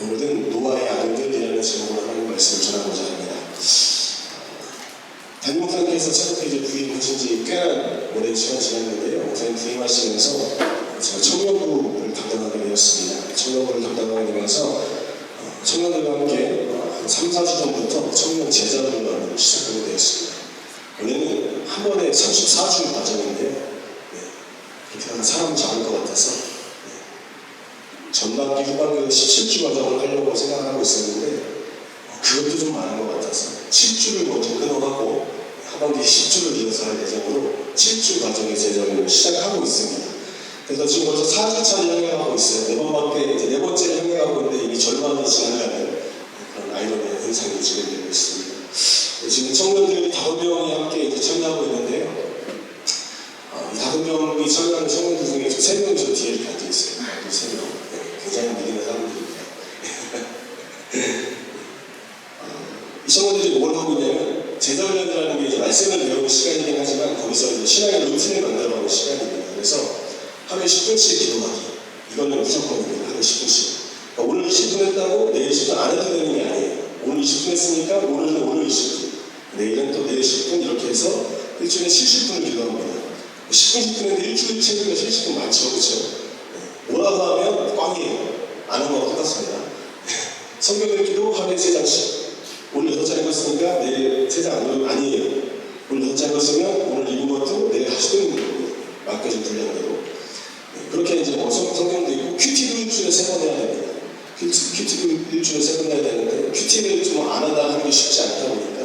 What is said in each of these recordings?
오늘은 노아의 아들들이라는 제목으로 하나님 말씀을 전하고자 합니다. 담임 목사님께서 새롭게 부임하신 지 꽤나 오랜 시간 지났는데요. 목사님 부임하시면서 제가 청년부를 담당하게 되었습니다. 청년부를 담당하게 되면서 청년들과 함께 한 3, 4주 전부터 청년 제자훈련을 시작하게 되었습니다. 원래는 한 번에 34주 과정인데요. 그렇게 하면 사람 잡을 것 같아서 전반기, 후반기 17주 과정을 하려고 생각을 하고 있었는데 그것도 좀 많은 것 같아서 7주를 먼저 끊어가고 하반기 10주를 이어서 할 예정으로 7주 과정의 제자훈련을 시작하고 있습니다. 그래서 지금 벌써 4주차를 향해가고 있어요. 네 번째를 향해가고 있는데 이미 절반이 지나가는 그런 아이러니한 현상이 진행되고 있습니다. 지금 청년들이 5명이 함께 참여하고 있는데요. 이 5명이 참여하는 청년들 중에 3명이 저 뒤에 이렇게 앉아있어요. 3명. 굉장히 믿음의 사람들입니다. 이 청년들이 뭘 하고 있냐면 제자훈련이라는 게 이제 말씀을 배우는 시간이긴 하지만 거기서 이제 신앙의 루틴을 만들어가는 시간입니다. 그래서 하루에 10분씩 기도하기. 이거는 무조건입니다. 하루에 10분씩. 그러니까 오늘 20분 했다고 내일 10분 안 해도 되는 게 아니에요. 오늘 20분 했으니까 오늘 20분. 내일은 또 내일 10분 이렇게 해서 일주일에 70분을 기도합니다. 10분 했는데 일주일 채우기가 70분 많죠. 그렇죠? 뭐라고 하면 꽝이에요. 안 하는 거하고 똑같습니다. 성경 읽기도 하루에 3장씩. 오늘 6장 읽었으니까 내일 3장 아니에요. 오늘 6장 읽었으면 오늘 읽은 것도 내일 다시 또 읽는 거예요. 맡겨진 분량대로. 그렇게 이제 성경도 있고 큐티도 일주일에 3번 해야 됩니다. 큐티도 일주일에 3번 해야 되는데 큐티를 좀 안 하다 하는 게 쉽지 않다 보니까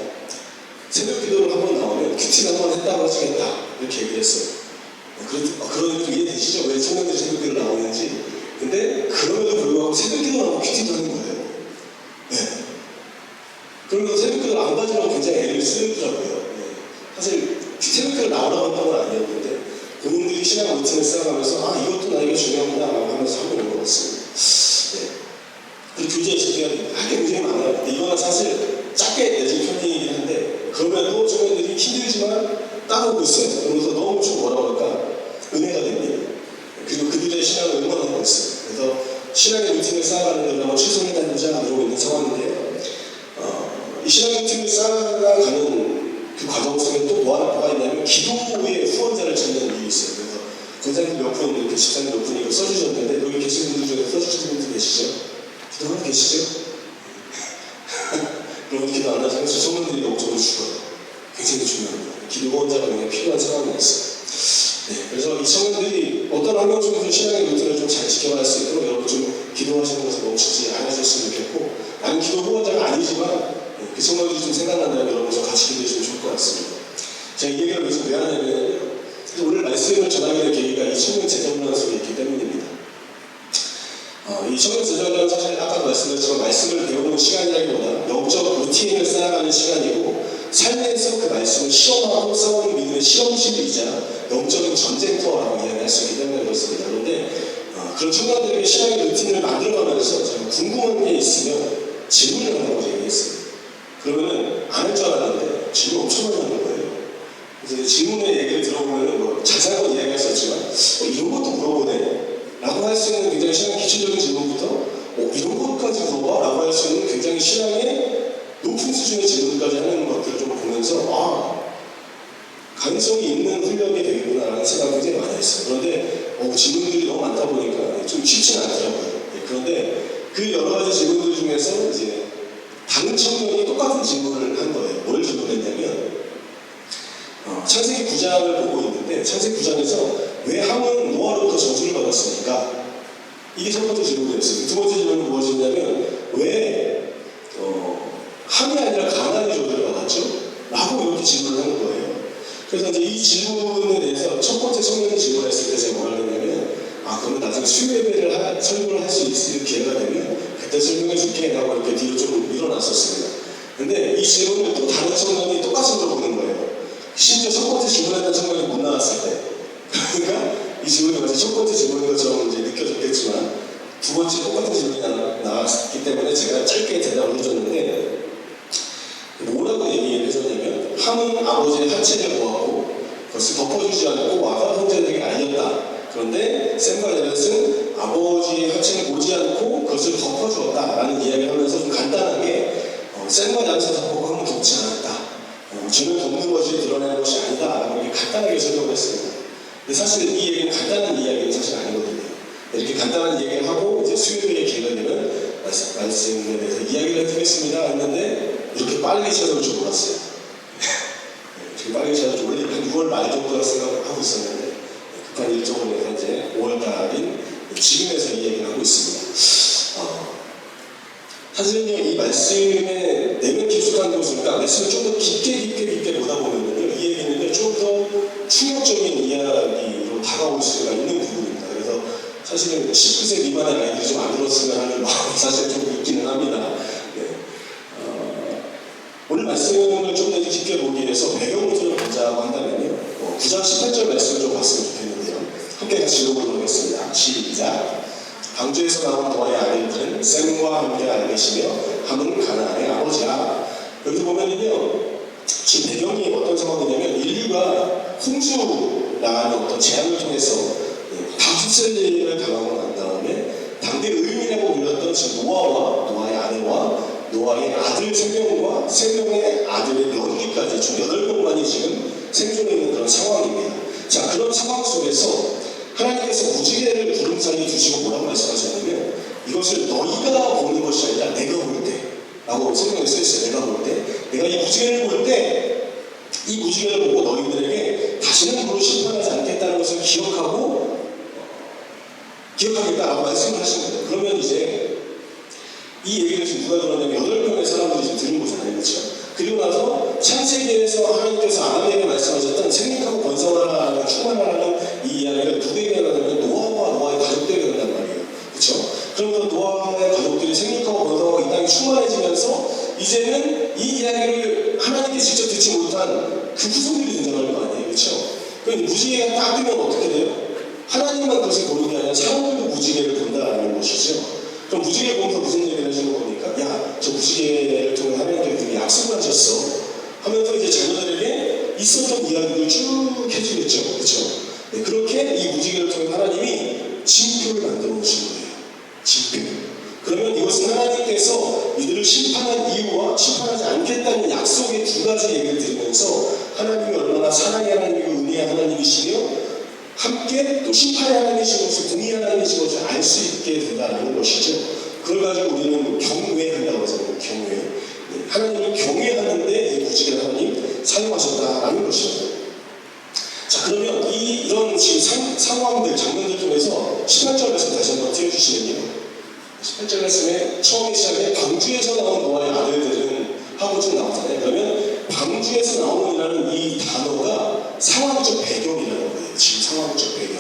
새벽 기도를 한번 나오면 큐티를 한번 했다고 하시겠다 이렇게 얘기를 했어요. 그런 좀 이해되시죠? 왜 청년들이 새벽 기도를 나오는지. 근데 그럼에도 불구하고 새벽 기도 나오고 큐티도 하는 거예요. 네. 그리고 새벽 기도를 안 가지려고 굉장히 애를 쓰더라고요. 네. 사실 새벽 기도를 나오라고 했던 건 아니었는데 본인들이 신앙 루틴을 쌓아가면서 이것도 나에게 중요하구나 라고 하면서 하고 있는 것 같습니다. 네. 그리고 교제에 집중해야 됩니다. 할 게 굉장히 많아요. 근데 이거는 사실 짧게 내준 편이긴 한데 그럼에도 청년들이 힘들지만 따라오고 있어요. 그러면서 너무 좀 뭐라고 할까? 은혜가 됩니다. 그리고 그들의 신앙을 응원하고 있어요. 그래서 신앙의 루틴을 쌓아가는 데로 한번 최선을 다하자 이러고 있는 상황인데요. 이 신앙의 루틴을 쌓아가는 그 과정 속에 또 뭐가 있냐면 기도의 후원자를 찾는 일이 있어요. 그래서 권사님 몇 분, 이렇게 집사님 몇 분이 이거 써주셨는데 여기 계신 분들 중에 써주신 분들 계시죠? 기도하고 계시죠? 여러분 기도 안 하시면 소문들이 엄청 죽어요. 굉장히 중요합니다. 기도 후원자가 굉장히 필요한 상황이 있어요. 네, 그래서 이 청년들이 어떤 환경 속에서 신앙의 루틴을 좀 잘 지켜갈 수 있도록 여러분 좀 기도하시는 것을 멈추지 않으셨으면 좋겠고 나는 기도 후원자가 아니지만 그 청년들이 좀 생각난다면 여러분 좀 같이 기도해주시면 좋을 것 같습니다. 제가 이 얘기를 왜 하냐면 오늘 말씀을 전하게 된 계기가 이 청년 제자훈련 속에 있기 때문입니다. 이 청년 제자훈련은 사실 아까도 말씀드렸지만 말씀을 배우는 시간이라기보다 영적 루틴을 쌓아가는 시간이고 삶에서 그 말씀을 실험하고 싸우는 믿음의 실험실이자 영적인 전쟁터라고 이야기할 수 있기 때문에 그렇습니다. 그런데 그런 청년들에게 신앙의 루틴을 만들어가면서 제가 궁금한 게 있으면 질문을 하라고 얘기했어요. 그러면은 안 할 줄 알았는데 질문 엄청 많이 하는 거예요. 그래서 질문의 얘기를 들어보면 뭐 자세한 건 이야기할 수 없지만 이런 것도 물어보네 라고 할 수 있는 굉장히 신앙 기초적인 질문부터 이런 것까지 물어봐? 라고 할 수 있는 굉장히 신앙의 높은 수준의 질문까지 하는 것들을 좀 보면서 가능성이 있는 훈련이 되겠구나 라는 생각을 굉장히 많이 했어요. 그런데 질문들이 너무 많다 보니까 좀 쉽지는 않더라고요. 그런데 그 여러 가지 질문들 중에서 이제 다른 청년이 똑같은 질문을 한 거예요. 뭘 질문했냐면 창세기 9장을 보고 있는데 창세기 9장에서 왜 함은 노아로부터 저주를 받았습니까? 이게 첫 번째 질문이었어요. 두 번째 질문은 무엇이냐면 왜 함이 아니라 가나안이 저주를 받았죠? 라고 이렇게 질문을 하는 거예요. 그래서 이제 이 질문에 대해서 첫 번째 청년이 질문했을 때 제가 뭐라 했냐면 그러면 나중에 수요예배를 설교를 할 수 있을 기회가 되면 그때 설명해 줄게 라고 이렇게 뒤로 좀 밀어놨었습니다. 근데 이 질문을 또 다른 청년이 똑같이 물어보는 거예요. 심지어 첫 번째 질문했던 청년이 못 나왔을 때. 그러니까 이 질문이 마치 첫 번째 질문인 것처럼 이제 느껴졌겠지만 두 번째 똑같은 질문이 나왔기 때문에 제가 짧게 대답을 해줬는데 뭐라고 얘기를 해줬냐면 함은 아버지의 하체를 보았고 그것을 덮어주지 않고 와가 형제들에게 알렸다. 그런데 샘과 야벳은 아버지의 하체를 보지 않고 그것을 덮어주었다라는 이야기를 하면서 좀 간단하게 쌤과 양세 덮고 한번 덮지 않았다. 주는 덮는 것이 드러나는 것이 아니다. 이렇게 간단하게 설명을 했습니다. 근데 사실 이 얘기는 간단한 이야기는 사실 아니거든요. 이렇게 간단한 얘기를 하고 이제 수요일에 기회가 되면 말씀에 대해서 이야기를 해드리겠습니다 했는데 이렇게 빨리 찾아올 줄 몰랐어요. 이렇게 빨리 찾아올 줄 원래 한 6월 말 정도라 생각하고 있었는데 급한 일정으로 해서 이제 5월 달인 지금에서 이 얘기를 하고 있습니다. 사실은요, 이 말씀에 내면 깊숙한 것이니까 말씀을 좀 더 깊게 보다 보면요, 이 얘기는 좀 더 충격적인 이야기로 다가올 수가 있는 부분입니다. 그래서 사실은 19세 미만의 아이들이 좀 안 들었으면 하는 마음이 사실 좀 있기는 합니다. 네. 오늘 말씀을 좀 더 깊게 보기 위해서 배경을 좀 보자고 한다면요, 9장 18절 말씀을 좀 봤으면 좋겠는데요. 함께 같이 읽어보도록 하겠습니다. 시작. 방주에서 나온 노아의 아들들은 셈과 함께 알계시며 함은 가나안의 아버지라. 여기서 보면은요, 지금 배경이 어떤 상황이냐면 인류가 홍수라는 어떤 재앙을 통해서 다후세를 당하고 난 다음에 당대 의인이라고 불렸던 지금 노아와 노아의 아내와 노아의 아들 3명과 3명의 아들의 며느리까지 총 8명만이 지금 생존해 있는 그런 상황입니다. 자, 그런 상황 속에서 하나님께서 무지개를 구름 사이에 두시고 뭐라고 말씀하셨냐면 이것을 너희가 보는 것이 아니라 내가 볼 때 라고 성경에 써있어요. 내가 볼 때, 내가 이 무지개를 볼 때 이 무지개를 보고 너희들에게 다시는 그로 심판하지 않겠다는 것을 기억하겠다라고 말씀을 하십니다. 그러면 이제 이 얘기를 지금 누가 들었냐면 8명의 사람들이 지금 들은 거잖아요. 그렇죠? 그리고 나서 창세기에서 하나님께서 아담에게 말씀하셨던 생육하고 번성하라는 충만하라는 이 이야기를 누구에게 하냐면 노아와 노아의 가족들에게 한단 말이에요. 그렇죠? 그러면서 노아의 가족들이 생육하고 번성하고 이 땅이 충만해지면서 이제는 이 이야기를 하나님께 직접 듣지 못한 그 후손들이 등장하는 거 아니에요. 그렇죠? 그럼 무지개가 딱 뜨면 어떻게 돼요? 하나님만 그것을 보는 게 아니라 사람들도 무지개를 본다는 것이죠. 그럼 무지개 보면서 무슨 얘기를 하시는 겁니까? 야, 저 무지개를 통해 하나님께서 약속을 하셨어 하면서 이제 자녀들에게 있었던 이야기를 쭉 해주겠죠. 그렇죠? 네, 그렇게 이 무지개를 통해 하나님이 징표를 만들어 놓으신 거예요. 징표. 그러면 이것은 하나님께서 이들을 심판한 이유와 심판하지 않겠다는 약속의 두 가지 얘기를 들으면서 하나님이 얼마나 사랑의 하나님이고 은혜의 하나님이시며 함께 또 심판의 하나님이신 것을 공의 하나님이신 것을 알 수 있게 된다는 것이죠. 그걸 가지고 우리는 경외한다고 하잖아요. 경외. 하나님을 경외하는데 이 무지개를 하나님 사용하셨다라는 것입니다. 자, 그러면 이런 지금 상황들, 장면들 통해서 18절 말씀 다시 한번 띄워주시면요. 18절 말씀에 처음에 시작에 방주에서 나온 노아의 아들들은 하고 쭉 나오잖아요. 그러면 방주에서 나오는이라는 이 단어가 상황적 배경이라는 거예요. 지금 상황적 배경.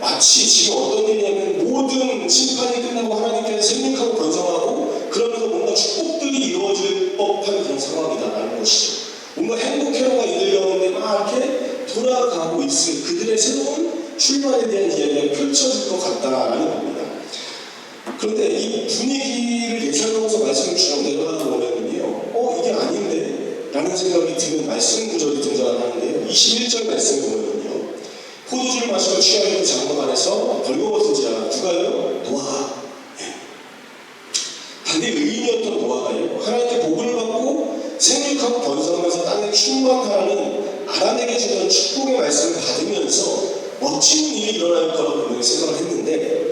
마치 지금 어떤 일이냐면 모든 심판이 끝나고 하나님께서 생육하고 번성하고 그러면서 뭔가 축복들이 이루어질 법한 그런 상황이다라는 것이죠. 뭔가 행복회로가 이들 가운데 막 이렇게 돌아가고 있을 그들의 새로운 출발에 대한 이야기가 펼쳐질 것 같다라는 겁니다. 그런데 이 분위기를 예상하면서 말씀을 쭉 내려가다 보면요, 이게 아닌데? 라는 생각이 드는 말씀 구절이 등장하는데요. 21절 말씀을 보면요. 포도주를 마시고 취하여 장막 안에서 벌거벗은지라. 누가요? 노아. 당대 의인이었던 노아가요, 하나님께 복을 받고 생육하고 번성하면서 땅에 충만하라는 아담에게 주던 축복의 말씀을 받으면서 멋진 일이 일어날 거라고 분명히 생각을 했는데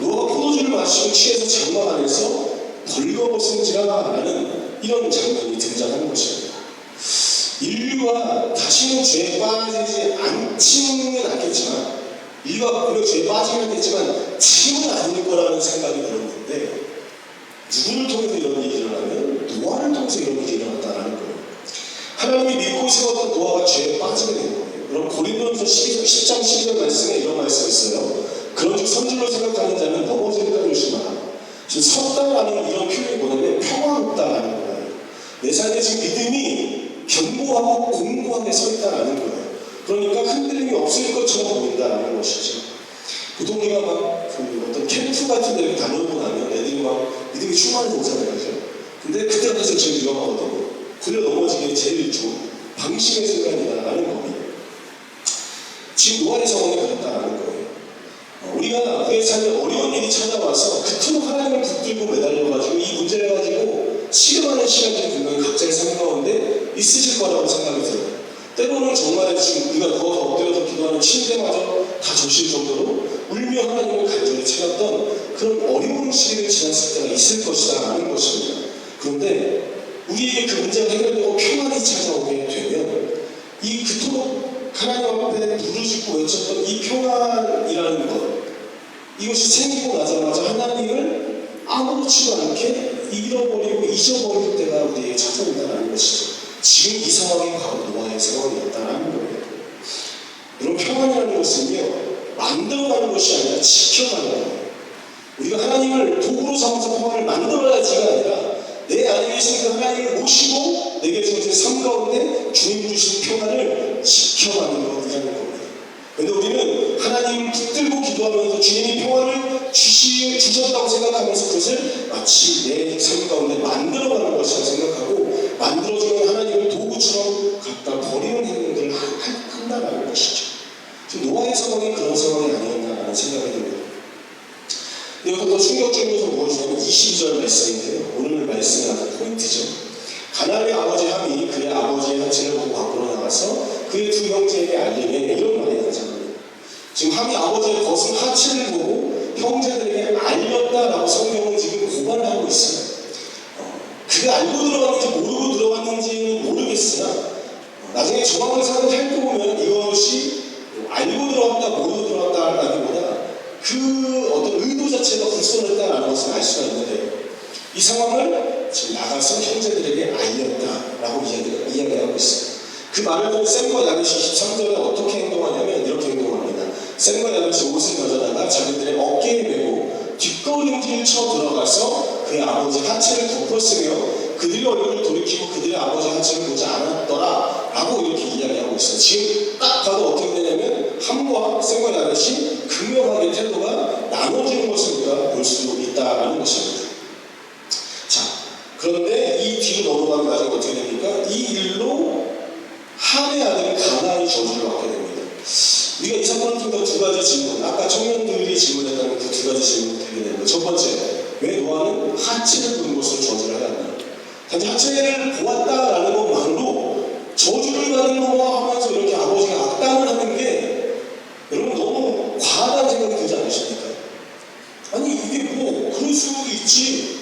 노아가 포도주를 마시고 취해서 장막 안에서 벌거벗은지라라는 이런 장면이 등장하는 것입니다. 인류가 다시는 죄에 빠지지 않지는 않겠지만, 인류가 분명 죄에 빠지긴 하겠지만 지금은 아닐 거라는 생각이 들었는데, 누구를 통해서 이런 일이 일어나면 노아를 통해서 이런 일이 일어났다는 거예요. 하나님이 믿고 세웠던 노아가 죄에 빠지게 된 거예요. 그럼 고린도전서 10장 12절 말씀에 이런 말씀이 있어요. 그런즉 선줄로 생각하는 자는 넘어질까 조심하라. 지금 섰다라는 이런 표현이 뭐냐면 평화롭다라는 거예요. 내 삶에 지금 믿음이 견고하고 공고하게 서 있다라는 거예요. 그러니까 흔들림이 없을 것처럼 보인다라는 것이죠. 보통 우리가 막 어떤 캠프 같은 데 다녀오고 나면 애들이 막 믿음이 충만해서 오잖아요. 그죠? 근데 그때 가서 제일 위험하거든요. 굴려 넘어지기 제일 좋은 방심의 순간이다라는 겁니다. 지금 노아의 상황이 그렇다라는 거예요. 우리 우리가 우리의 삶에 어려운 일이 찾아와서 그토록 하나님을 붙들고 매달려가지고 이 문제를 가지고 치료하는 시간들이 분명히 각자의 삶 가운데 있으실 거라고 생각이 들어요. 때로는 정말 지금 우리가 누워서 엎드려서 기도하는 침대마저 다 젖힐 정도로 울며 하나님을 간절히 찾았던 그런 어려운 시기를 지났을 때가 있을 것이다 라는 것입니다. 그런데 우리에게 그 문제가 해결되고 평안이 찾아오게 되면 이 그토록 하나님 앞에 부르짖고 외쳤던 이 평안이라는 것, 이것이 생기고 나자마자 하나님을 아무렇지도 않게 잃어버리고 잊어버릴 때가 우리에게 찾아온다는 것이죠. 지금 이 상황이 바로 노아의 상황이었다는 거예요. 이런 평안이라는 것은요, 만들어가는 것이 아니라 지켜가는 거예요. 우리가 하나님을 도구로 삼아서 평안을 만들어야지가 아니라 내 안에 계신 하나님을 모시고 내게 주어진 삶 가운데 주님 주신 평안을 지켜가는 것이라는 겁니다. 그런데 우리는 하나님을 붙들고 기도하면서 주님이 평안을 주셨다고 생각하면서 그것을 마치 내 삶 가운데 만들어가는 것이라고 생각하고 만들어주는 하나님을 도구처럼 갖다 버리는 행동들을 한다는 것이죠. 지금 노아의 상황이 그런 상황이 아니었나라는 생각이 듭니다. 근데 여기서 더 충격적인 것은 무엇이냐면 22절 말씀인데요. 오늘 말씀의 아주 포인트죠. 가나안의 아버지 함이 그의 아버지의 하체를 보고 밖으로 나가서 그의 두 형제에게 알리매 이런 말이 나잖아요. 지금 함이 아버지의 벗은 하체를 보고 형제들에게 알렸다라고 성경은 지금 고발을 하고 있어요. 그가 알고 들어갔는지 모르고 들어갔는지는 모르겠으나 나중에 정황을 살펴보면 이것이 알고 들어갔다 모르고 들어갔다라기보다 그 어떤 의도 자체가 불순했다라는 것을 알 수가 있는데요. 이 상황을 지금 나가서 형제들에게 알렸다라고 이야기하고 있어요. 그 말을 보면 셈과 야벳이 23절에 어떻게 행동하냐면 이렇게 행동합니다. 셈과 야벳이 옷을 가져다가 자기들의 어깨에 메고 뒷걸음질 쳐 들어가서 그의 아버지 하체를 덮었으며 그들의 얼굴을 돌이키고 그들의 아버지 하체를 보지 않았더라 라고 이렇게 이야기하고 있어요. 지금 딱 봐도 어떻게 되냐면 함과 셈과 야벳이 극명하게 태도가 나눠지는 것을 우리가 볼 수 있다는 것입니다. 자, 그런데 이 뒤로 넘어가면 나중에 어떻게 됩니까? 이 일로 함의 아들 가나안이 저주를 받게 됩니다. 우리가 이 사건을 통해 두 가지 질문, 아까 청년들이 질문했다는 그 두 가지 질문을 드리게 됩니다. 첫 번째, 왜 노아는 하체를 보는 것으로 저주를 해야 하나? 단지 하체를 보았다라는 것만으로 저주를 받는 거와 하면서 이렇게 아버지가 악담을 하는 게 여러분 너무 과하다는 생각이 들지 않으십니까? 아니 이게 뭐 그럴 수도 있지.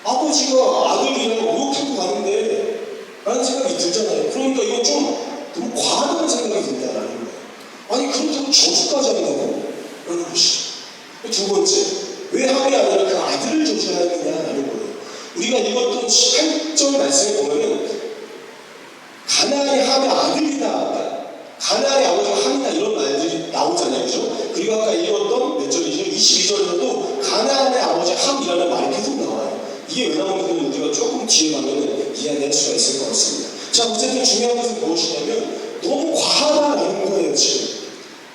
아버지가 아들이랑 목욕탕도 가는데 라는 생각이 들잖아요. 그러니까 이건 좀 너무 과하다는 생각이 든다라는 거예요. 아니 그렇다고 저주까지 한다고? 라는 것이죠. 두 번째, 왜 함이 아니라 그 아들을 저주하느냐라는 거예요. 우리가 읽었던 8절 말씀에 보면은 가나안이 함의 아들이다, 가나안의 아버지가 함이다 이런 말들이 나오잖아요. 그죠? 그리고 아까 읽었던 몇 절이죠? 22절에서도 가나안의 아버지 함이라는 말이 계속 나와요. 이게 왜 나오는지 우리가 조금 뒤에 가면 이해할 수가 있을 것 같습니다. 자, 어쨌든 중요한 것은 무엇이냐면 너무 과하다라는 거예요. 지금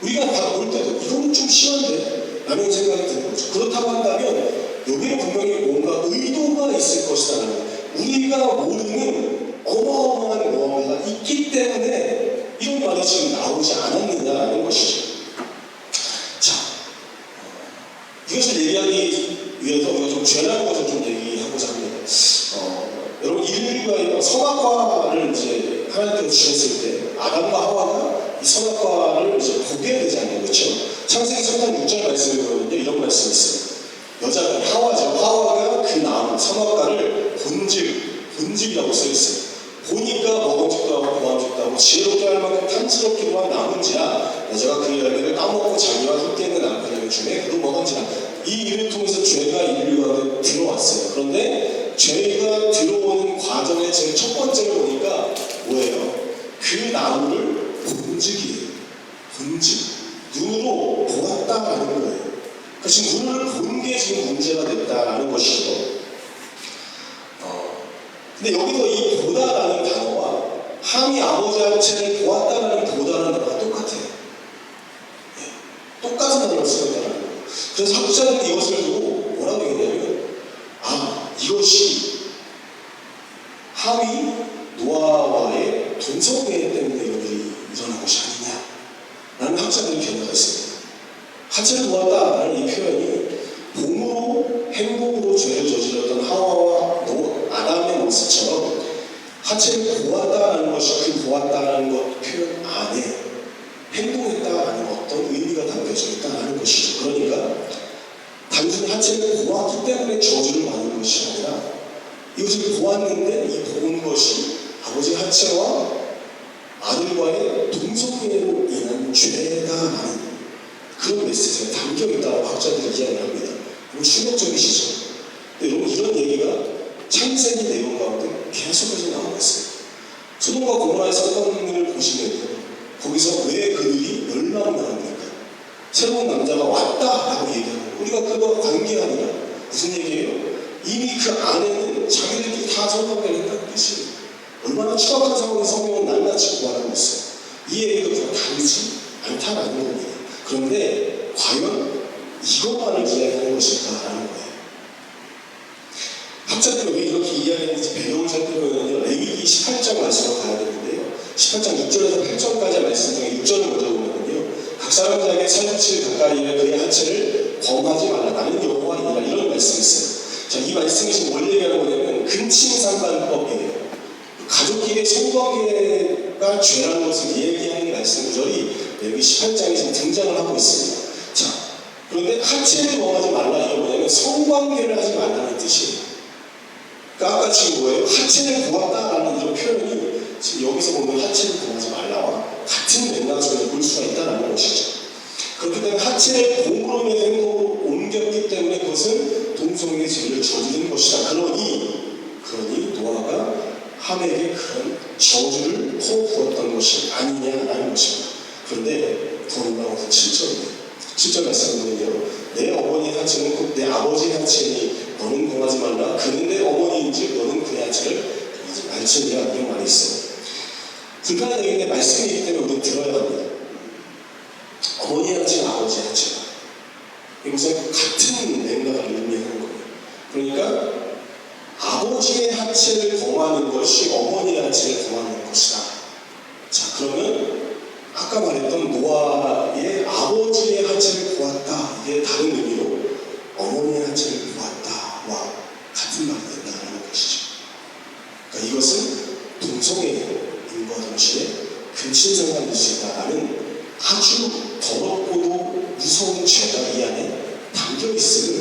우리가 볼 때도 이건 좀 심한데 라는 생각이 드는 거죠. 그렇다고 한다면 여기는 분명히 뭔가 의도가 있을 것이다라는 거예요. 우리가 모르는 어마어마한 무언가가 있기 때문에 이런 말이 지금 나오지 않았느냐라는 것이죠. 자, 이것을 얘기하기 위해서 우리가 좀 죄라는 것을 좀 얘기하고자 합니다. 여러분 인류가 선악과를 이제 하나님께서 주셨을 때 아담과 하와가 이 선악과를 이제 보게 되지 않나요? 그렇죠? 창세기 3장 6절 말씀에 보면요 이런 말씀이 있어요. 여자가 하와죠. 하와가 그 나무 선악과를 본직이라고 써 있어요. 보니까 먹음직도 하고 보암직도 하고 지혜롭게 할 만큼 탐스럽기도 한 나무인지라 여자가 그 열매를 따먹고 자기와 함께 있는 남편에게 주매 그도 먹은지라. 이 일을 통해서 죄가 인류 가운데 들어왔어요. 그런데 죄가 들어오는 과정의 제일 첫 번째를 보니까 뭐예요? 그 나무를 본직이에요. 본직. 눈으로 보았다라는 거예요. 그러니까 지금 눈을 본 게 지금 문제가 됐다라는 것이죠. 근데 여기서 이 보다라는 단어와 함이 아버지 하체를 보았다라는 보다라는 단어가 똑같아요. 똑같은 단어를 쓰고 있다는 거예요. 그래서 학자들은 이것을 두고 뭐라고 얘기하냐면 이것이 함이 노아와의 동성애 때문에 이런 일이 일어난 것이 아니냐라는 학자들의 견해가 있습니다. 하체를 보았다라는 이 표현이 몸으로 행동으로 죄를 저질렀던 하와와 아담의 모습처럼 하체를 보았다라는 것이 그 보았다라는 것 표현 안에 행동했다라는 어떤 의미가 담겨져 있다라는 것이죠. 그러니까 단순히 하체를 보았기 때문에 저주를 받는 것이 아니라 이것을 보았는데 이 본 것이 아버지 하체와 아들과의 동성애로 인한 죄다라는 그런 메시지가 담겨있다고 학자들이 이야기합니다. 이거 충격적이시죠? 여러분 이런 얘기가 창세기 내용 가운데 계속해서 나오고 있어요. 소돔과 고모라의 사건을 보시면요, 거기서 왜 그들이 멸망당합니까? 새로운 남자가 왔다라고 얘기하고 우리가 그거와 관계하느냐 무슨 얘기예요? 이미 그 안에는 자기들끼리 다 성관계를 했다는 뜻이에요. 얼마나 추악한 상황에 성경은 낱낱이 구하고 있어요. 이 얘기가 그냥 다르지 않다라는 겁니다. 그런데 과연 이것만을 이야기하는 것일까라는 거예요. 학자들이 왜 이렇게 이야기했는지 배경을 살펴보면요, 레위기 18장 말씀으로 가야 되는데요, 18장 6절에서 8절까지의 말씀 중에 6절을 먼저 보면요, 각 사람 자에게 살붙일 가까이에 그의 하체를 범하지 말라. 나는 여호와이니라. 이런 말씀이 있어요. 자, 이 말씀이 지금 뭘 얘기하는 거냐면 근친상간법이에요. 가족끼리의 성관계가 죄라는 것을 얘기하는 말씀 구절이 레위기 18장에 지금 등장을 하고 있습니다. 자, 그런데 하체를 범하지 말라. 이게 뭐냐면 성관계를 하지 말라는 뜻이에요. 그러니까 아까 지금 뭐예요? 하체를 보았다라는 이런 표현이 지금 여기서 보면 하체를 범하지 말라와 같은 맥락 속에서 볼 수가 있다는 것이죠. 그렇기 때문에 하체를 몸으로 인해 행동으로 옮겼기 때문에 그것은 동성애의 죄를 저지른 것이다. 그러니 노아가 함에게 그런 저주를 퍼부었던 것이 아니냐라는 것입니다. 그런데 더 놀라운 것은 7절입니다. 7절 말씀은요, 내 어머니 하체는 곧 내 아버지 하체니 너는 범하지 말라. 그는 내 어머니인지 너는 그의 하체를 범하지 말지니라. 이런 말이 있어요. 불가능한 얘기인데 말씀이기 때문에 우리는 들어야 합니다. 어머니 하체와 아버지 하체가 이것은 같은 맥락을 의미하는 거예요. 그러니까 아버지의 하체를 범하는 것이 어머니의 하체를 범하는 것이다. 자, 그러면 아까 말했던 노아의 아버지의 하체를 보았다, 이게 다른 의미로 어머니의 하체를 보았다와 같은 말이 된다는 것이죠. 그러니까 이것은 동성애인과 동시에 근친상간일 수 있다라는 아주 더럽고도 무서운 죄가 이 안에 담겨있음을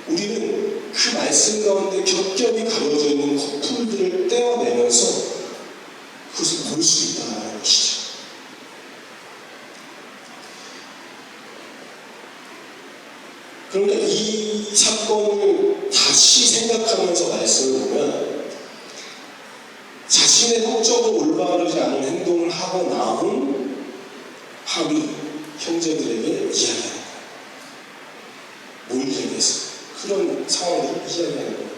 우리는 그 말씀 가운데 겹겹이 가려져 있는 커플들을 떼어내면서 그것을 볼 수 있다는 것이죠. 그러니까 이 사건을 다시 생각하면서 말씀을 보면 자신의 성적으로 올바르지 않은 행동을 하고 나온 함이 형제들에게 이야기하는 거예요. 뭘 이야기했어요? 그런 상황들을 이야기하는 거예요.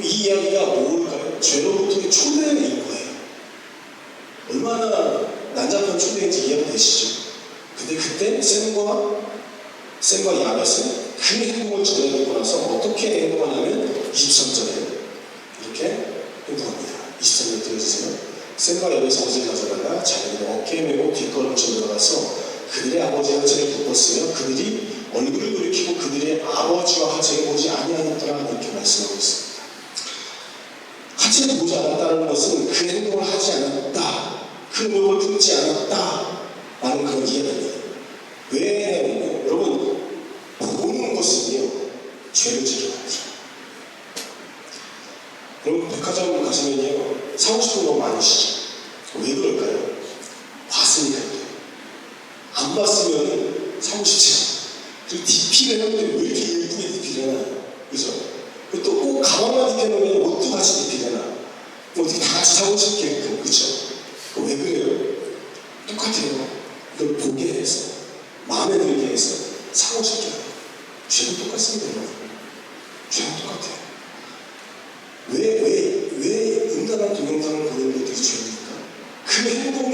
이 이야기가 뭘까요? 죄로부터의 초대인 거예요. 얼마나 난잡한 초대인지 이해되시죠? 근데 그때 셈과 야벳은 그 행동을 전해주고 나서 어떻게 행동하냐면 23절에 이렇게 행동합니다. 23절 들어주세요. 셈과 야벳은 옷을 가져다가 자기들 어깨에 메고 뒷걸음질 들어가서 그들의 아버지 하체를 덮었으며 그들이 얼굴을 돌이키고 그들의 아버지와 하체를 보지 아니하였더라. 이렇게 말씀하고 있습니다. 하체를 보지 않았다는 것은 그 행동을 하지 않았다, 그 몸을 품지 않았다 라는 그런 이야기입니다. 왜 하냐면요, 여러분 보는 것은요 죄를 지켜합니다. 여러분 백화점 가시면요 사고 싶은 거 많으시죠? 왜 그럴까요? 봤으니까요. 안 봤으면 사고 싶지 않아요. 그리고 DP를 하는데 왜 이렇게 예쁘게 DP를 해놔요? 그죠? 그리고 또 꼭 가방만 DP 해놓으면 옷도 같이 DP 해놔요. 어떻게 다 같이 사고 싶게끔, 그죠? 왜 그래요? 똑같아요. 이걸 보게 해서 마음에 들게 해서 사고 싶게 해요. 죄도 똑같습니다. 죄도 똑같아요. 왜 인간한 동영상을 보는 것들이 죄입니까? 그 행동이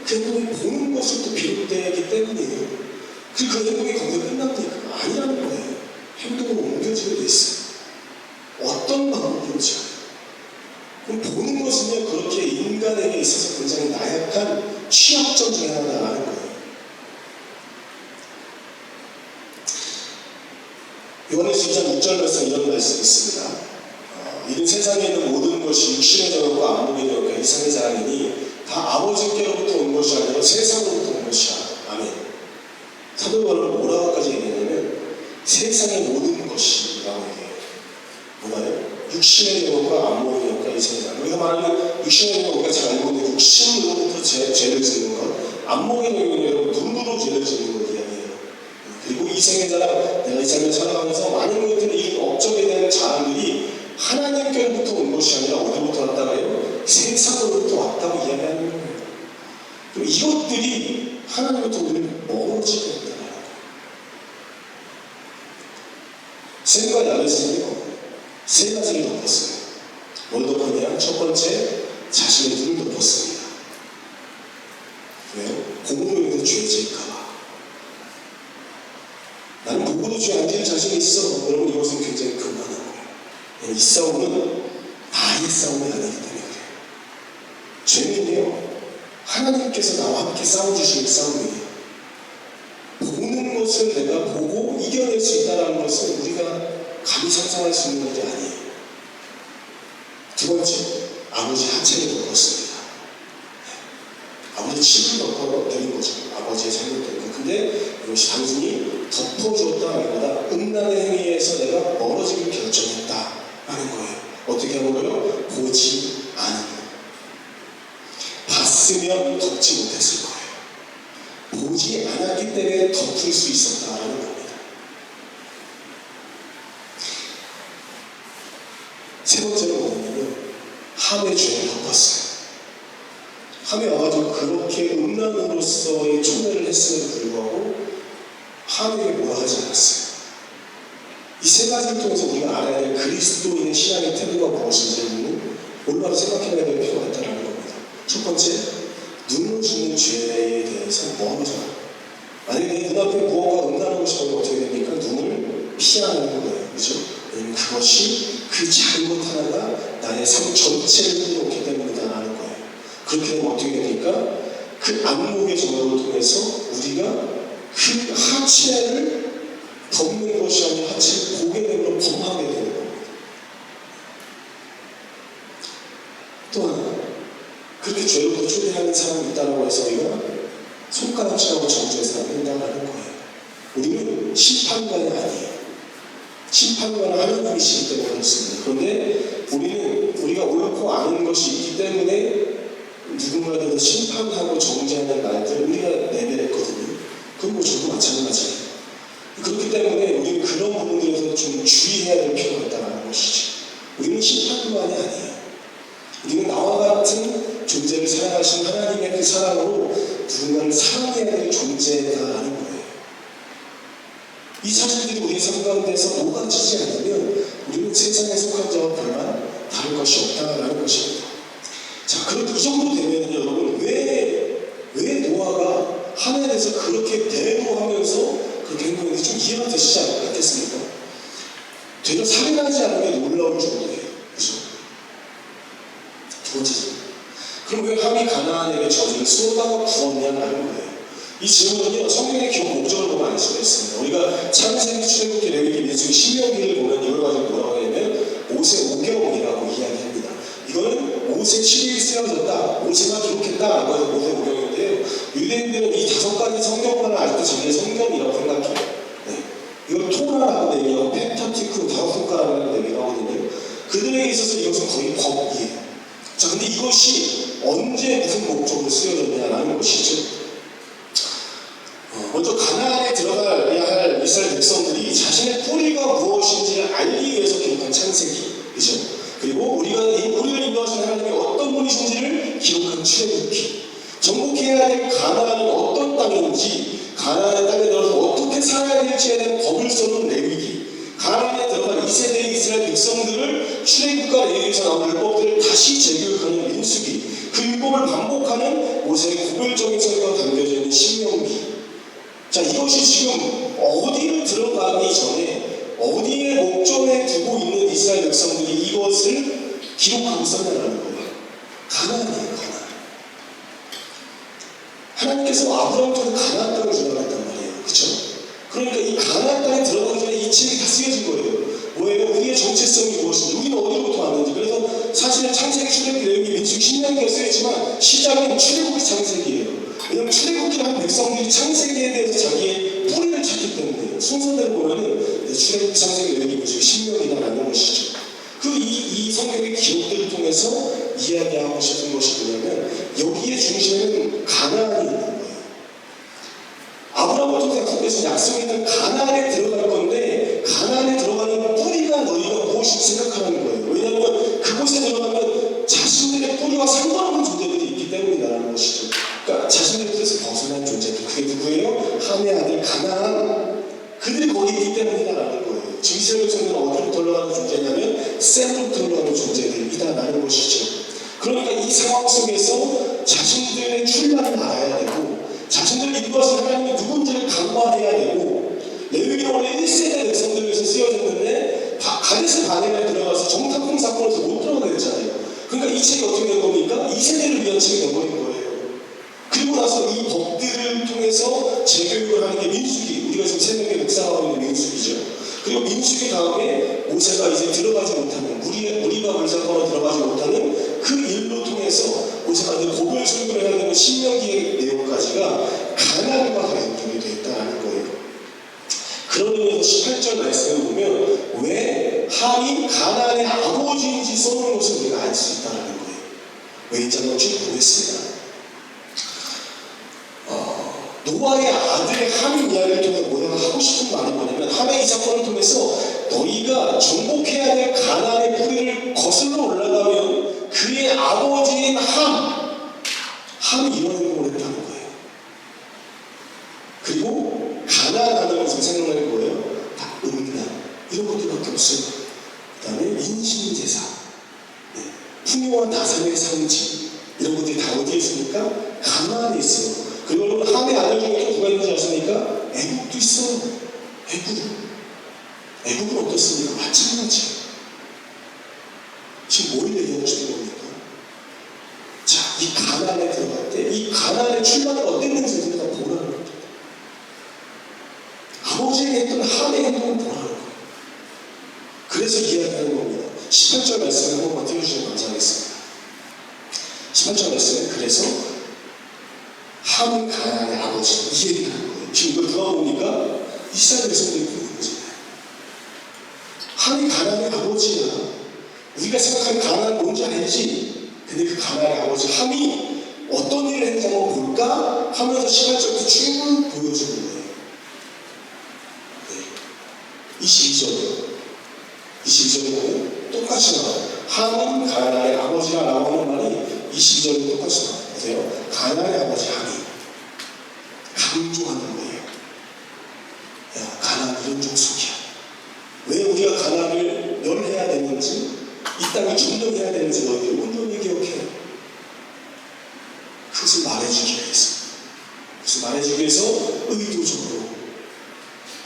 보는 것으로부터 비롯되기 때문이에요. 그 행동이 거기서 끝납니까? 아니라는 거예요. 행동으로 옮겨지게 돼 있어요. 어떤 방법인지. 그럼 보는 것은요, 그렇게 인간에게 있어서 굉장히 나약한 취약점 중에 하나라는 거예요. 요한일서 2장 6절 말씀 이런 말씀이 있습니다. 이는 세상에 있는 모든 것이 육신의 정욕과 안목의 정욕과 이상의 자랑이니 다 아버지께로부터 온 것이 아니라 세상으로부터 온 것이야. 아멘. 사도 바울은 뭐라고까지 얘기하냐면 세상의 모든 것이라고 얘기해요. 뭐가요? 육신의 정욕과 안목의 정욕과 이상의 자랑. 우리가 말하는 육신의 정욕, 우리가 잘 알고 있는 육신으로부터 죄를 짓는 것, 안목의 정욕은 여러분 눈으로 죄를 짓는 걸 이야기해요. 그리고 이생의 자랑, 내가 이 삶을 살아가면서 많은 것들을 이 업적에 대한 자랑들이 하나님께로부터 온 것이 아니라 어디로부터 왔다고 해요? 세상으로부터 왔다고 이야기하는 거예요. 그럼 이것들이 하나님부터 우리를 멀어지게 된다는 거예요. 샘과 야벳은요, 세 가지를 덮었어요. 뭘 덮었냐? 첫 번째, 자신의 눈을 덮었습니다. 왜요? 공으로 인해서 죄에 질까봐. 나는 보고도 죄 안 지을 자신이 있어. 여러분, 이것은 굉장히 그만한 거예요. 이 싸움은 나의 싸움이 아니기 때문에 그래요. 죄는요, 하나님께서 나와 함께 싸워주시는 싸움이에요. 보는 것을 내가 보고 이겨낼 수 있다는 것은 우리가 감히 상상할 수 있는 것이 아니에요. 두 번째, 아버지 하체를 덮었습니다. 아버지 침을 덮어드린 거죠. 아버지의 삶을 덮고. 근데 이것이 단순히 덮어주었다기보다 음란의 행위에서 내가 멀어지길 결정했다 하는 거예요. 어떻게 하는 거예요? 보지 않은 거예요. 봤으면 덮지 못했을 거예요. 보지 않았기 때문에 덮을 수 있었다라는 겁니다. 세 번째는 뭐냐면 함의 죄를 덮었어요. 함에 와가지고 그렇게 음란으로서의 총애를 했음에도 불구하고 함에게 뭐라 하지 않았어요. 이 세 가지를 통해서 우리가 알아야 될 그리스도인의 신앙의 태도가 무엇인지를 올바로 생각해봐야 될 필요가 있다는 겁니다. 첫 번째, 눈으로 짓는 죄에 대해서 멀어져라. 만약에 내 눈앞에 무언가 음란하고 싶으면 어떻게 됩니까? 눈을 피하는 거예요. 그죠? 왜냐면 그것이 그 작은 것 하나가 나의 삶 전체를 흔들어오기 때문이다라는 거예요. 그렇게 되면 어떻게 됩니까? 그 안목의 정욕을 통해서 우리가 그 하체를 덮는 것이 아니라 하체를 보게 되므로 범하게 되는 겁니다. 또 하나, 그렇게 죄로부터 초래하는 사람이 있다고 해서 우리가 손가락질하고 정죄해서 안 된다는 거예요. 우리는 심판관이 아니에요. 심판관은 하나님이시기 때문에 그렇습니다. 그런데 우리가 옳고 아는 것이 있기 때문에 누군가에 대해서 심판하고 정죄하는 말들 우리가 내뱉었거든요. 그건 뭐 저도 마찬가지예요. 그렇기 때문에 우리는 그런 부분들에서 좀 주의해야 될 필요가 있다는 것이죠. 우리는 심판관이 아니에요. 우리는 나와 같은 존재를 사랑하신 하나님의 그 사랑으로 누군가를 사랑해야 될 존재다라는 거예요. 이 사실들이 우리 삶 가운데서 녹아지지 않으면 우리는 세상에 속한 자와 별반 다를 것이 없다라는 것입니다. 자, 그럼 이 정도 되면 여러분 왜 노아가 하나님에 대해서 그렇게 대모하면서 그렇게 행동했는지 좀 이해가 되시지 않겠습니까? 되려 살인하지 않은 게 놀라운 정도예요. 그죠? 두 번째죠. 그럼 왜 함이 가나안에게 저주를 쏟아가 부었냐는 거예요. 이 질문은요, 성경의 기본 목적을 보면 알 수가 있습니다. 우리가 창세기, 출애굽기, 레위기, 민수기, 신명기를 보면 이걸 가지고 뭐라고 하냐면 모세오경이라고 이야기합니다. 이거는 모세 시대에 쓰여졌다, 모세가 기록했다라고 해서 모세오경인데요. 유대인들은 이 5가지 성경만을 아직도 자기의 성경이라고 생각해요. 네. 이걸 토라라고 얘기하고 펜타티크 5손가락이라고 얘기를 하거든요. 그들에게 있어서 이것은 거의 법이에요. 자, 근데 이것이 언제 무슨 목적으로 쓰여졌냐라는 것이죠. 먼저 가나안에 들어가야 할 이스라엘 백성들이 자신의 뿌리가 무엇인지를 알기 위해서 기록한 창세기, 그죠? 그리고 우리를 인도하시는 하나님이 어떤 분이신지를 기록한 출애굽기, 정복해야 될 가나안은 어떤 땅인지, 가나안의 땅에 들어서 어떻게 살아야 될지에 대한 법을 써놓은 레위기, 가나안에 들어간 2세대의 이스라엘 백성들을 출애굽과 레위기에서 나온 율법들을 다시 재교육하는 민수기, 그 율법을 반복하는 모세의 구별적인 설교가 담겨져 있는 신명기. 자, 이것이 지금 어디를 들어가기 전에 어디에 목전에 두고 있는 이스라엘 백성들이 이것을 기록하고 써내라는 거예요. 가나안이에요, 가나안. 하나님께서 아브라함한테 가나안 땅을 주라고 했단 말이에요. 그렇죠? 그러니까 이 가나안 땅에 들어가기 전에 이 책이 다 쓰여진 거예요. 뭐예요? 우리의 정체성이 무엇인지, 우리는 어디로부터 왔는지. 그래서 사실은 창세기, 출애굽기, 레위기, 민수기, 신명기가 쓰여있지만 시작은 출애굽기, 창세기예요. 왜냐하면 출애굽기란 백성들이 창세기에 대해서 자기의 뿌리를 찾기 때문에 순서대로 보면은 출애굽기, 창세기, 레위기, 민수기, 신명기다라는 것이죠. 이 성경의 기록들을 통해서 이야기하고 싶은 것이 뭐냐면 여기에 중심에는 가나안이 있는 거예요. 아브라함을 통해 하나님께서 약속했던 가나안에 들어갈 건데 가나안에 들어가는 뿌리가 너희가 무엇인지 생각하는 거예요. 왜냐하면 그곳에 들어가면 자신들의 뿌리와 상관없는 존재들이 있기 때문이라는 것이죠. 그러니까 자신들의 뿌리에서 벗어난 존재들, 그게 누구예요? 함의 아들 가나안, 그들이 거기 있기 때문이다라는 거예요. 지금 이스라엘 백성들은 어디로부터 올라가는 존재냐면 셈부터 올라가는 존재들이다라는 것이죠. 그러니까 이 상황 속에서 자신들의 출발을 알아야 되고 자신들의 이것을 하나님이 누군지를 간과해야 되고 레위기는 원래 1세대 백성들을 위해서 쓰여졌는데 가데스 바네아에 들어가서 정탐꾼 사건에서 못 들어가게 됐잖아요. 그러니까 이 책이 어떻게 된 겁니까? 2세대를 위한 책이 된버린 거예요. 그리고 나서 이 법들을 통해서 재교육을 하는 게 민수기, 우리가 지금 새벽에 묵상하고 있는 민수기죠. 그리고 민수기 다음에 모세가 이제 들어가지 못하는 무리가 물상으로 들어가지 못하는 그 일로 통해서 모세가 이제 고별 설교를 해야 되는 신명기의 내용까지가 가나안과 다 연동이 되어 있다는 거예요. 그런 의미에서 18절 말씀을 보면 왜 함이 가나안의 아버지인지 써놓은 것을 우리가 알 수 있다는 거예요. 왜인지 한번 쭉 보겠습니다. 노아의 아들의 함 이야기를 통해 뭐냐면 하고 싶은 말이 뭐냐면 함의 이 사건을 통해서 너희가 정복해야 될 가나안의 뿌리를 거슬러 올라가면 그의 아버지인 함이 이런 행동을 했다는 거예요. 그리고 가나안 하는 것을 생각하는 거예요. 다 음란 이런 것들밖에 없어요. 그 다음에 인신제사, 풍요와 나삼의 상징 이런 것들이 다 어디에 있습니까? 가나안에 있어요. 그리고 여러분 함의 아들 중에 또 누가 있는지 아십니까? 애국도 있어요. 애국은 어떻습니까? 마찬가지예요. 지금 뭘 얘기하고 싶은 겁니까? 자, 이 가나안에 들어갈 때 이 가나안의 출발은 어땠는지 우리가 보라는 겁니다. 아버지에게 했던 함의 행동을 보라는 거예요. 그래서 이야기하는 겁니다. 18절 말씀을 한번 띄워주시면 감사하겠습니다. 18절 말씀은 그래서 함은 가나안의 아버지, 이 얘기를 하는 거예요. 지금 이걸 누가 봅니까? 이스라엘 백성들이 보는 거잖아요. 함이 가나안의 아버지야. 우리가 생각하는 가나안은 뭔지 알지? 근데 그 가나안의 아버지 함이 어떤 일을 했는지 한번 볼까? 하면서 18절부터 쭉 보여주는 거예요. 22절에 보면 똑같이 나와요. 함은 가나안의 아버지라고 하는 말이 22절에 똑같이 나와요. 보세요. 가나안의 아버지 함이 강조하는 거예요. 야, 가나안 이런 족속이야. 왜 우리가 가나안을 멸해야 되는지, 이 땅을 점령해야 되는지 너희들이 온전히 기억해. 그것을 말해주기 위해서. 그래서 말해주기 위해서 의도적으로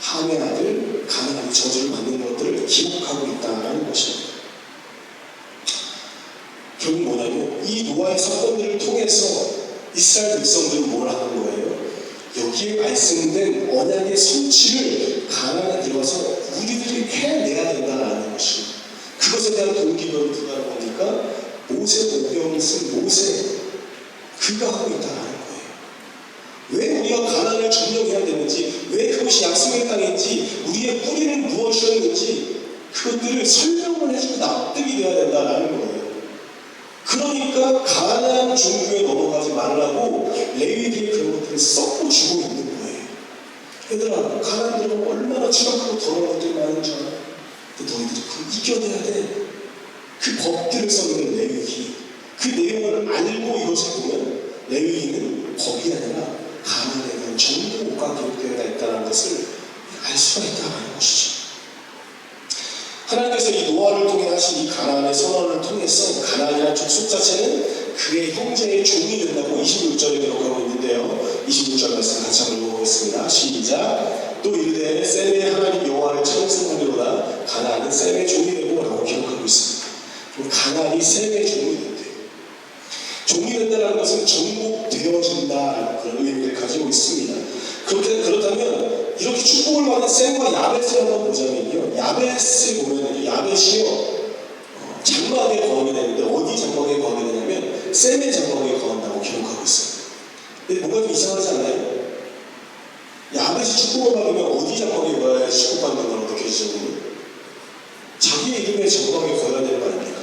함의 아들 가나안이 저주를 받는 것들을 기록하고 있다는 것입니다. 결국 뭐냐면 이 노아의 사건들을 통해서 이스라엘 백성들은 뭘 하는 거예요? 여기에 말씀된 언약의 성취를 가나안에 들어가서 우리들이 해내야 된다는 것입니다. 그것에 대한 동기부여를 누가 하는 겁니까? 모세 오병을 쓴 모세, 그가 하고 있다는 거예요. 왜 우리가 가나안을 점령해야 되는지, 왜 그것이 약속의 땅인지, 우리의 뿌리는 무엇이었는지 그것들을 설명을 해주고 납득이 되어야 된다는 거예요. 그러니까 가나안 종교에 넘어가지 말라고 레위기에 그런 것들을 썩고 주고 있는 거예요. 얘들아, 가나안 들어가면 얼마나 추악하고 더러운 것들이 많은 줄 알아? 근데 너희들이 그걸 이겨내야 돼. 그 법들을 써있는 레위기, 그 내용을 알고 이것을 보면 레위기는 법이 아니라 가나안에 대한 정보가 기록되어 있다는 것을 알 수가 있다는 것이죠. 하나님께서 이 노아를 통해 하신 이 가나안의 선언을 통해서 가나안이라는 족속 자체는 그의 형제의 종이 된다고 26절에 기록하고 있는데요. 26절 말씀 같이 한번 읽어보겠습니다. 시작. 또 이르되 셈의 하나님 여호와를 찬송하리로다. 가나안은 셈의 종이 되고 라고 기록하고 있습니다. 가나안이 셈의 종이 된대요. 종이 된다는 것은 정복되어진다라는 그런 의미를 가지고 있습니다. 그렇다면 이렇게 축복을 받은 셈과 야벳을 한번 보자면요. 야벳을 보면은 야벳이요. 장막에 거하게 되는데 어디 장막에 거하게 되냐면 셈의 장막에 거한다고 기록하고 있어요. 근데 뭔가 좀 이상하지 않나요? 야벳이 축복을 받으면 어디 장막에 거해야 축복받는 거라고 느껴지죠? 자기의 이름의 장막에 거해야 되는 거 아닙니까?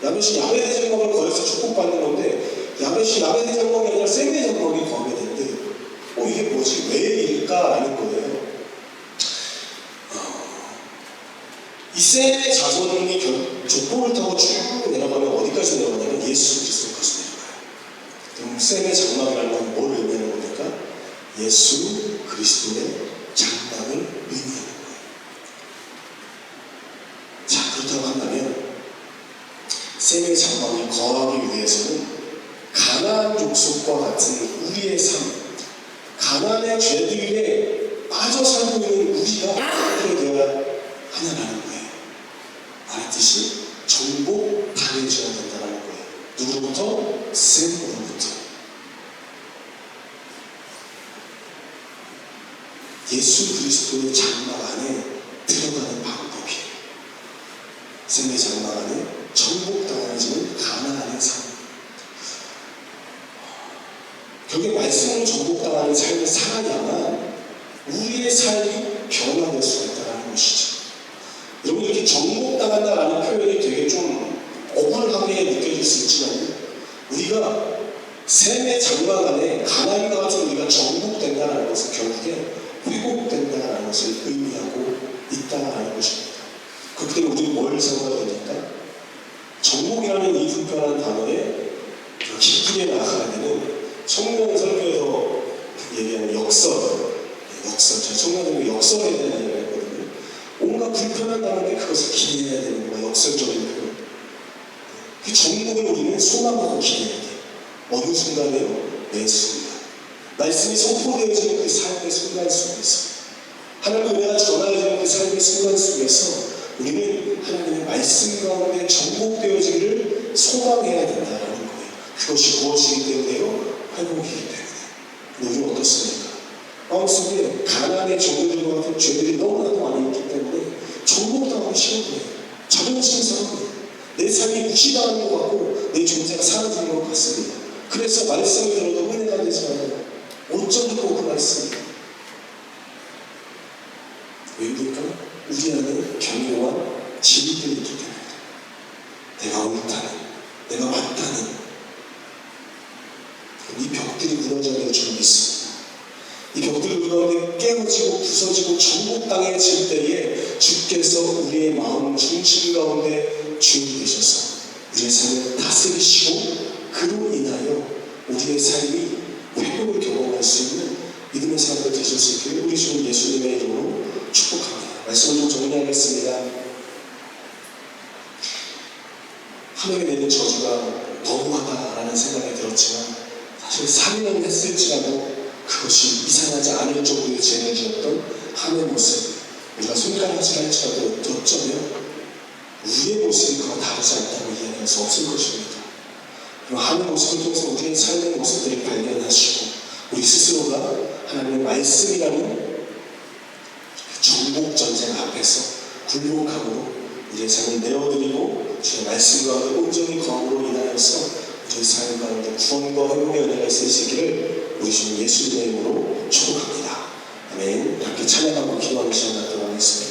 야벳이 야벳의 장막을 거해서 축복받는 건데 야벳이 야벳의 장막이 아니라 셈의 장막에 거하게 되는데 이게 뭐지? 왜 이럴까라는 거예요. 이 셈의 자손이 족보를 타고 쭉 내려가면 어디까지 내려가냐면 예수 그리스도까지 내려가요. 그럼 셈의 장막이라는 건 뭘 의미하는 겁니까? 예수 그리스도의 장막을 의미하는 거예요. 자, 그렇다고 한다면 셈의 장막에 거하기 위해서는 가나안 족속과 같은 우리의 삶, 가나안의 죄들에 빠져 살고 있는 우리가 어떻게 되어야 하냐라는 거예요. 말했듯이 정복 당해줘야 된다는 거예요. 누구로부터? 셈으로부터. 예수 그리스도의 장막 안에 들어가는 방법이에요. 셈의 장막 안에 정복당하지는 가나안의 삶. 결국 말씀으로 정복당하는 삶을 살아야만 우리의 삶이 변화될 수가 있다는 것이죠. 여러분 이렇게 정복당한다라는 표현이 되게 좀 억울하게 느껴질 수 있지만 우리가 셈의 장막 안에 가나안과 같은 우리가 정복된다는 것은 결국에 회복된다는 것을 의미하고 있다는 것입니다. 그렇기 때문에 우리는 뭘 생각해야 됩니까? 정복이라는 이 불편한 단어에 기쁘게 나아가야 되는 청년 설교에서 얘기하는 역설, 저희 청년들이 역설에 대한 얘기를 했거든요. 온갖 불편한 단어인데 그것을 기대해야 되는 거야. 역설적인 표현. 그 정복을 우리는 소망하고 기대해야 돼. 어느 순간에요? 매 순간. 말씀이 선포되어지는 그 삶의 순간 속에서, 하나님의 은혜가 전하여지는 그 삶의 순간 속에서 우리는 하나님의 말씀 가운데 정복되어지기를 소망해야 된다는 거예요. 그것이 무엇이기 때문에요? 회복이기 때문에. 우리는 어떻습니까? 마음속에 가난의 종들과 같은 죄들이 너무나도 많이 있기 때문에 정복당하기 싫은 거예요. 자존심 상해요. 내 삶이 무시당하는 것 같고 내 존재가 사라지는 것 같습니다. 그래서 말씀을 들어도 은혜가 되지 않아요. 어쩌고 그 말씀이 왜입니까? 우리 안에 경고와 진리들이 있기 때문에 내가 옳다는, 내가 맞다는 이 벽들이 무너져야 될 줄 믿습니다. 이 벽들이 우리 가운데 깨어지고 부서지고 정복당해질 때에 주께서 우리의 마음 중심 가운데 주인 되셔서 우리의 삶을 다스리시고 그로 인하여 우리의 삶이 회복을 경험할 수 있는 믿음의 사람들 되실 수 있기를 우리 주 예수님의 이름으로 축복합니다. 말씀을 좀 정리하겠습니다. 하늘에 내린 저주가 너무하다라는 생각이 들었지만 사실 3년 했을지라도 그것이 이상하지 않을 정도의 죄를 지었던 함의 모습, 우리가 손가락질 할지라도 어쩌면 우리의 모습이 그와 다르지 않다고 이야기할 수 없을 것입니다. 그리고 함의 모습을 통해서 우리의 삶의 모습들을 발견하시고 우리 스스로가 하나님의 말씀이라는 정복 전쟁 앞에서 굴복함으로 우리의 삶을 내어드리고 주의 말씀 가운데 온전히 거함으로 인하여서 우리의 삶 가운데 구원과 회복의 은혜가 있을 수 있기를 우리 주 예수님의 이름으로 축복합니다. 아멘. 함께 찬양하고 기도하는 시간 갖도록 하겠습니다.